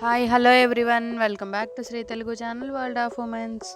Hi, hello everyone. Welcome back to Sri Telugu Channel World of Womens.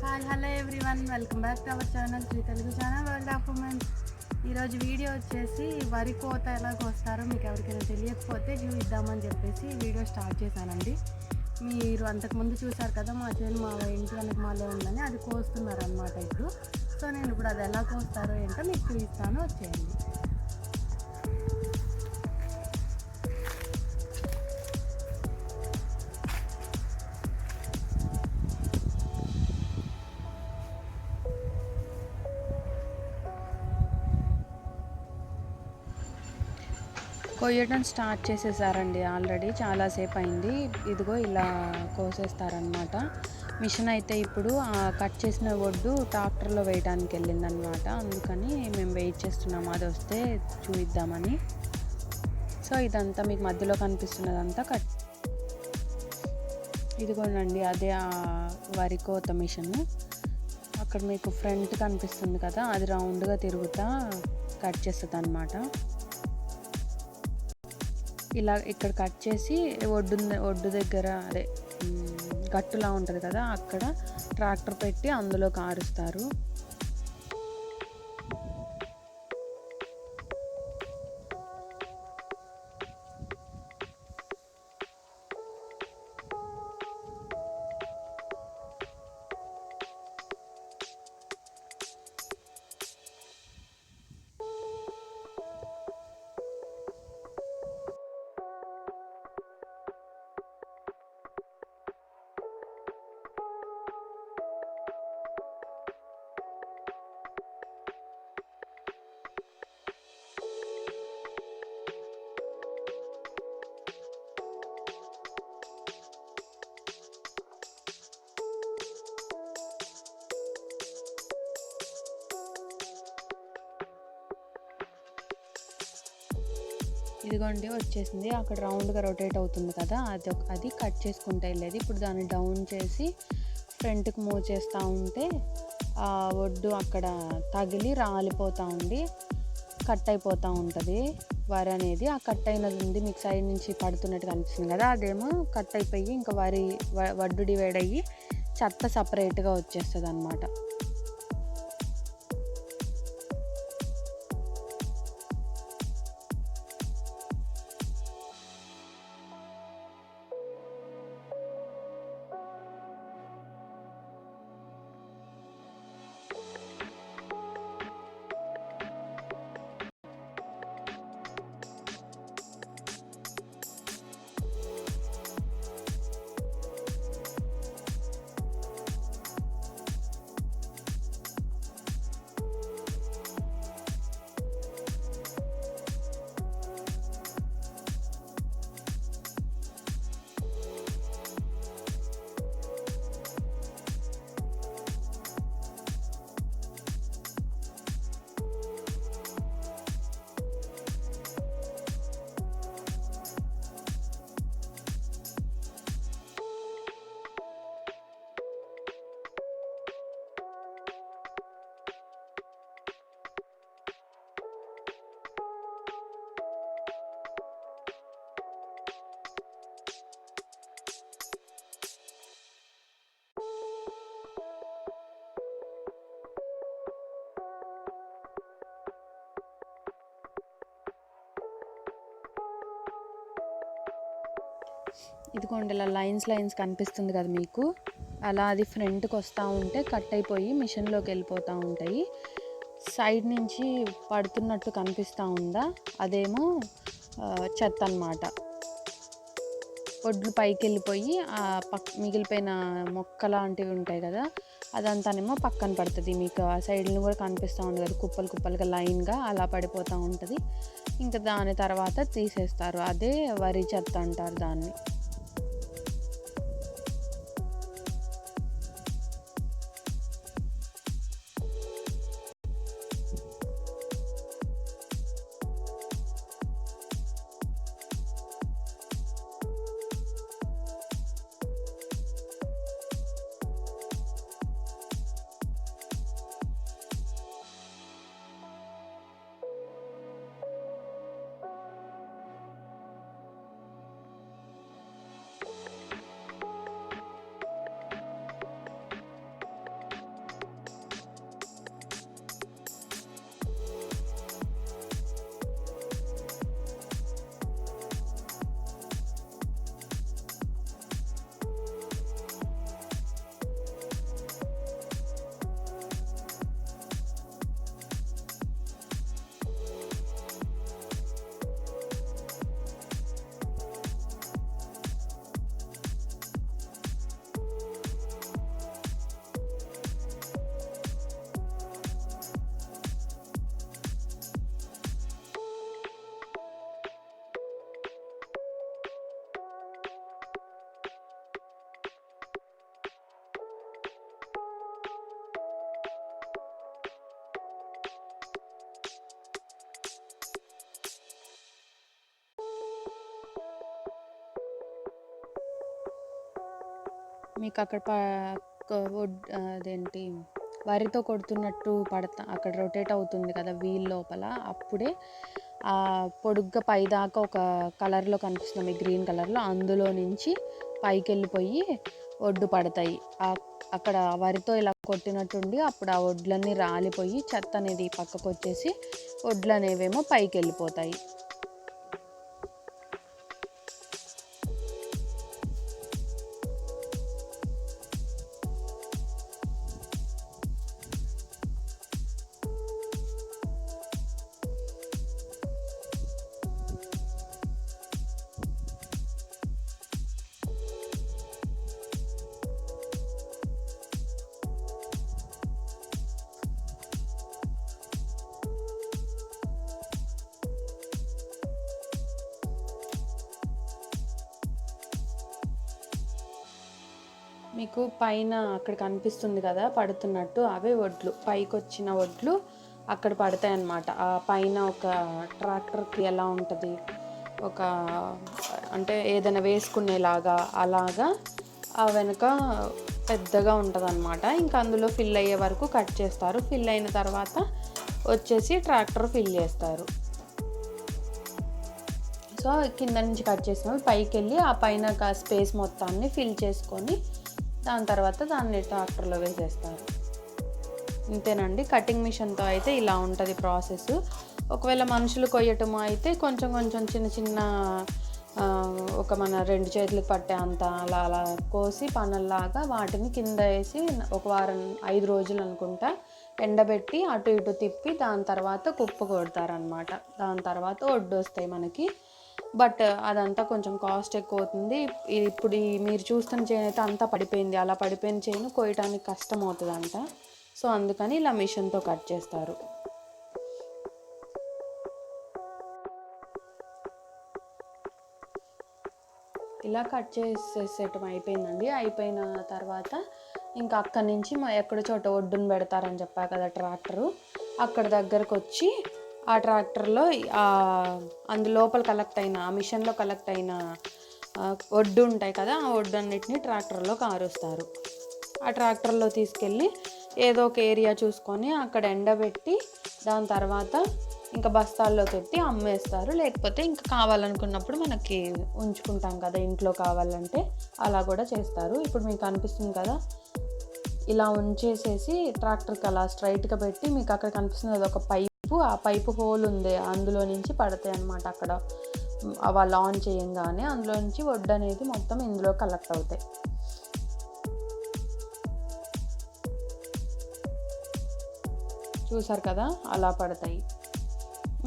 Hi hello everyone, welcome back to our channel Sri Telugu channel world of womens. ఈరోజు video వచ్చేసి వరి కోత ఎలా కోస్తారో మీకు ఎవరికైనా తెలియకపోతే చూపిద్దామని చెప్పేసి వీడియో స్టార్ట్ చేశానండి. మీరు అంతకుముందు చూసారు కదా, మా చేను మా ఇంటి వెనక మాలే ఉందని అది కోస్తున్నారు అనమాట ఇప్పుడు. సో నేను ఇప్పుడు అది ఎలా కోస్తారో ఏంటో మీకు చూపిస్తాను, వచ్చేయండి. కొయ్యడం స్టార్ట్ చేసేసారండి, ఆల్రెడీ చాలాసేపు అయింది. ఇదిగో ఇలా కోసేస్తారనమాట. మిషన్ అయితే ఇప్పుడు కట్ చేసిన ఒడ్డు ట్రాక్టర్లో వేయడానికి వెళ్ళిందనమాట. అందుకని మేము వెయిట్ చేస్తున్నాము అది వస్తే చూద్దామని. సో ఇదంతా మీకు మధ్యలో కనిపిస్తున్నదంతా ఇదిగోనండి, అదే వరి కోత మిషన్. అక్కడ మీకు ఫ్రంట్ కనిపిస్తుంది కదా, అది రౌండ్గా తిరుగుతా కట్ చేస్తుంది అనమాట. ఇలా ఇక్కడ కట్ చేసి ఒడ్డు దగ్గర అదే గట్టులా ఉంటుంది కదా, అక్కడ ట్రాక్టర్ పెట్టి అందులో కారుస్తారు. ఇదిగోండి వచ్చేసింది. అక్కడ రౌండ్గా రొటేట్ అవుతుంది కదా, అది కట్ చేసుకుంటూ వెళ్ళేది. ఇప్పుడు దాన్ని డౌన్ చేసి ఫ్రంట్కి మూవ్ చేస్తూ ఉంటే ఆ ఒడ్డు అక్కడ తగిలి రాలిపోతూ ఉండి కట్ అయిపోతూ ఉంటుంది వరి అనేది. ఆ కట్ అయినది ఉంది మీకు సైడ్ నుంచి పడుతున్నట్టు కనిపిస్తుంది కదా, అదేమో కట్ అయిపోయి ఇంకా వడ్డు డివైడ్ అయ్యి చెత్త సపరేట్గా వచ్చేస్తుంది అన్నమాట. ఇదిగోండి ఇలా లైన్స్ కనిపిస్తుంది కదా మీకు, అలా అది ఫ్రంట్కి వస్తూ ఉంటే కట్ అయిపోయి మిషన్లోకి వెళ్ళిపోతూ ఉంటాయి. సైడ్ నుంచి పడుతున్నట్టు కనిపిస్తూ ఉందా, అదేమో చెత్త అన్నమాట. ఒడ్లు పైకి వెళ్ళిపోయి మిగిలిపోయిన మొక్క లాంటివి ఉంటాయి కదా, అదంతానేమో పక్కన పడుతుంది. మీకు ఆ సైడ్ని కూడా కనిపిస్తూ ఉంది కదా, కుప్పలుగా లైన్గా అలా పడిపోతూ ఉంటుంది. ఇంకా దాని తర్వాత తీసేస్తారు, అదే వరి చెత్త అంటారు దాన్ని. మీకు అక్కడ అదేంటి వరితో కొడుతున్నట్టు అక్కడ రొటేట్ అవుతుంది కదా వీల్ లోపల, అప్పుడే పొడుగ్గా పైదాకా ఒక కలర్లో కనిపిస్తుంది మీకు గ్రీన్ కలర్లో, అందులో నుంచి పైకి వెళ్ళిపోయి ఒడ్డు పడతాయి. అక్కడ వరితో ఇలా కొట్టినట్టుండి అప్పుడు ఆ ఒడ్లన్నీ రాలిపోయి చెత్త అనేది పక్కకు వచ్చేసి ఒడ్లు అనేవేమో పైకి వెళ్ళిపోతాయి. మీకు పైన అక్కడ కనిపిస్తుంది కదా పడుతున్నట్టు, అవే వడ్లు పైకి వచ్చిన వడ్లు అక్కడ పడతాయి అన్నమాట. ఆ పైన ఒక ట్రాక్టర్కి ఎలా ఉంటుంది, ఒక అంటే ఏదైనా వేసుకునేలాగా అలాగా ఆ వెనుక పెద్దగా ఉంటుంది అన్నమాట. ఇంకా అందులో ఫిల్ అయ్యే వరకు కట్ చేస్తారు. ఫిల్ అయిన తర్వాత వచ్చేసి ట్రాక్టర్ ఫిల్ చేస్తారు. సో కింద నుంచి కట్ చేసినవి పైకి వెళ్ళి ఆ పైన స్పేస్ మొత్తాన్ని ఫిల్ చేసుకొని దాని తర్వాత దాన్ని ట్రాక్టర్లో వేసేస్తారు. ఇంతేనండి. కటింగ్ మిషన్తో అయితే ఇలా ఉంటుంది ప్రాసెస్. ఒకవేళ మనుషులు కొయ్యటము అయితే కొంచెం కొంచెం చిన్న చిన్న ఒక మన 2 చేతులకు పట్టే అంత అలా అలా కోసి పనల్లాగా వాటిని కింద వేసి ఒక వారం 5 రోజులు అనుకుంటా ఎండబెట్టి అటు ఇటు తిప్పి దాని తర్వాత కుప్ప కొడతారనమాట. దాని తర్వాత ఒడ్డు వస్తాయి మనకి. బట్ అదంతా కొంచెం కాస్ట్ ఎక్కువ అవుతుంది. ఇప్పుడు మీరు చూస్తున్న చైన్ అయితే అంతా పడిపోయింది. అలా పడిపోయిన చైన్ కోయటానికి కష్టం అవుతుందంట. సో అందుకని ఇలా మిషన్తో కట్ చేస్తారు. ఇలా కట్ చేసేసేయటం అయిపోయిందండి. అయిపోయిన తర్వాత ఇంకా అక్కడి నుంచి ఎక్కడ చోట ఒడ్డును పెడతారని చెప్పా కదా ట్రాక్టరు, అక్కడ దగ్గరకు వచ్చి ఆ ట్రాక్టర్లో లోపల కలెక్ట్ అయిన ఆ మిషన్లో కలెక్ట్ అయిన ఒడ్డు ఉంటాయి కదా, ఆ ఒడ్డు అన్నిటిని ట్రాక్టర్లో కారుస్తారు. ఆ ట్రాక్టర్లో తీసుకెళ్ళి ఏదో ఒక ఏరియా చూసుకొని అక్కడ ఎండబెట్టి దాని తర్వాత ఇంకా బస్తాల్లోకి ఎత్తి అమ్మేస్తారు. లేకపోతే ఇంకా కావాలనుకున్నప్పుడు మనకి ఉంచుకుంటాం కదా ఇంట్లో కావాలంటే, అలా కూడా చేస్తారు. ఇప్పుడు మీకు అనిపిస్తుంది కదా, ఇలా ఉంచేసేసి ట్రాక్టర్కి అలా స్ట్రైట్గా పెట్టి మీకు అక్కడ కనిపిస్తుంది అది ఒక పైపు, ఆ పైపు హోల్ ఉంది, అందులో నుంచి పడతాయి అన్నమాట. అక్కడ వాళ్ళు ఆన్ చేయంగానే అందులో నుంచి వడ్డు అనేది మొత్తం ఇందులో కలెక్ట్ అవుతాయి. చూసారు కదా, అలా పడతాయి.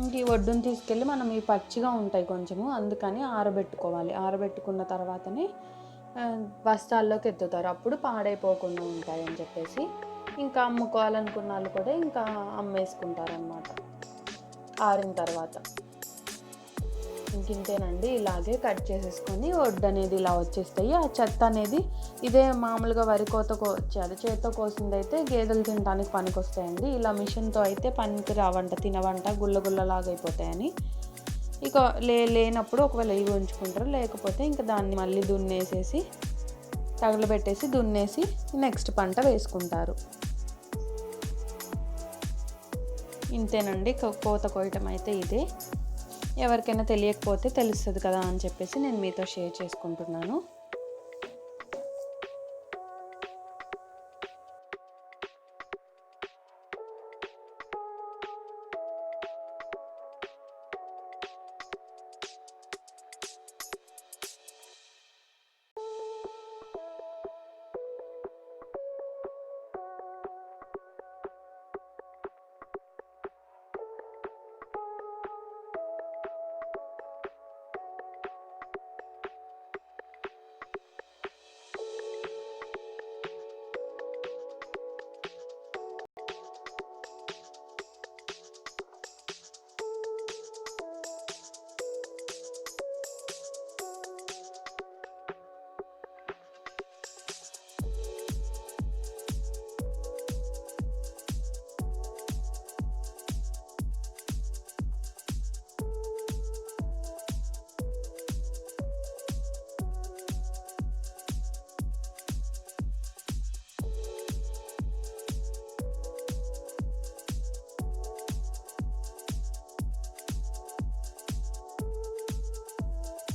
ఇంక ఈ వడ్డును తీసుకెళ్ళి మనం ఈ పచ్చిగా ఉంటాయి కొంచెము, అందుకని ఆరబెట్టుకోవాలి. ఆరబెట్టుకున్న తర్వాతనే బస్తాల్లోకి ఎత్తుతారు. అప్పుడు పాడైపోకుండా ఉంటాయని చెప్పేసి ఇంకా అమ్ముకోవాలనుకున్న వాళ్ళు కూడా ఇంకా అమ్మేసుకుంటారనమాట ఆరిన తర్వాత. ఇంకేనండి, ఇలాగే కట్ చేసేసుకొని వడ్డు అనేది ఇలా వచ్చేస్తాయి. ఆ చెత్త అనేది ఇదే మామూలుగా వరి కోత అది చేత్తో కోసింది అయితే గేదెలు తినడానికి పనికి వస్తాయండి. ఇలా మిషన్తో అయితే పనికి రావంట, తినవంట, గుల్లగుల్లలాగా అయిపోతాయని. ఇక లేనప్పుడు ఒకవేళ ఇవి ఉంచుకుంటారు, లేకపోతే ఇంకా దాన్ని మళ్ళీ దున్నేసేసి తగలబెట్టేసి దున్నేసి నెక్స్ట్ పంట వేసుకుంటారు. ఇంతేనండి, కోత కోయటం అయితే ఇదే. ఎవరికైనా తెలియకపోతే తెలుస్తుంది కదా అని చెప్పేసి నేను మీతో షేర్ చేసుకుంటున్నాను.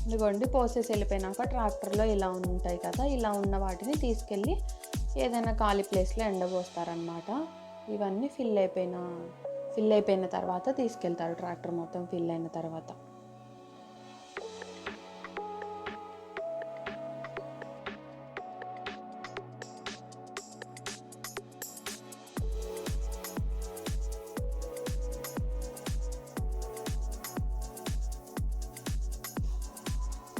ఇదిగోండి పోసేసి వెళ్ళిపోయినాక ట్రాక్టర్లో ఇలా ఉంటాయి కదా, ఇలా ఉన్న వాటిని తీసుకెళ్ళి ఏదైనా ఖాళీ ప్లేస్లో ఎండబోస్తారనమాట. ఇవన్నీ ఫిల్ అయిపోయిన తర్వాత తీసుకెళ్తారు, ట్రాక్టర్ మొత్తం ఫిల్ అయిన తర్వాత.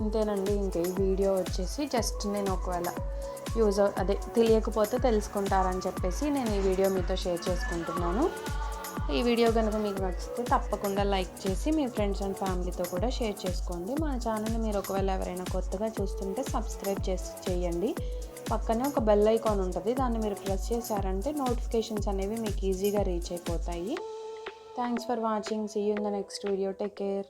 అంతేనండి. ఇంకా ఈ వీడియో వచ్చేసి జస్ట్ నేను ఒకవేళ తెలియకపోతే తెలుసుకుంటారని చెప్పేసి నేను ఈ వీడియో మీతో షేర్ చేసుకుంటున్నాను. ఈ వీడియో కనుక మీకు నచ్చితే తప్పకుండా లైక్ చేసి మీ ఫ్రెండ్స్ అండ్ ఫ్యామిలీతో కూడా షేర్ చేసుకోండి. మన ఛానల్ని మీరు ఒకవేళ ఎవరైనా కొత్తగా చూస్తుంటే సబ్స్క్రైబ్ చేయండి. పక్కనే ఒక బెల్ ఐకాన్ ఉంటుంది, దాన్ని మీరు ప్రెస్ చేశారంటే నోటిఫికేషన్స్ అనేవి మీకు ఈజీగా రీచ్ అయిపోతాయి. Thanks for watching. See you in the next video. Take care.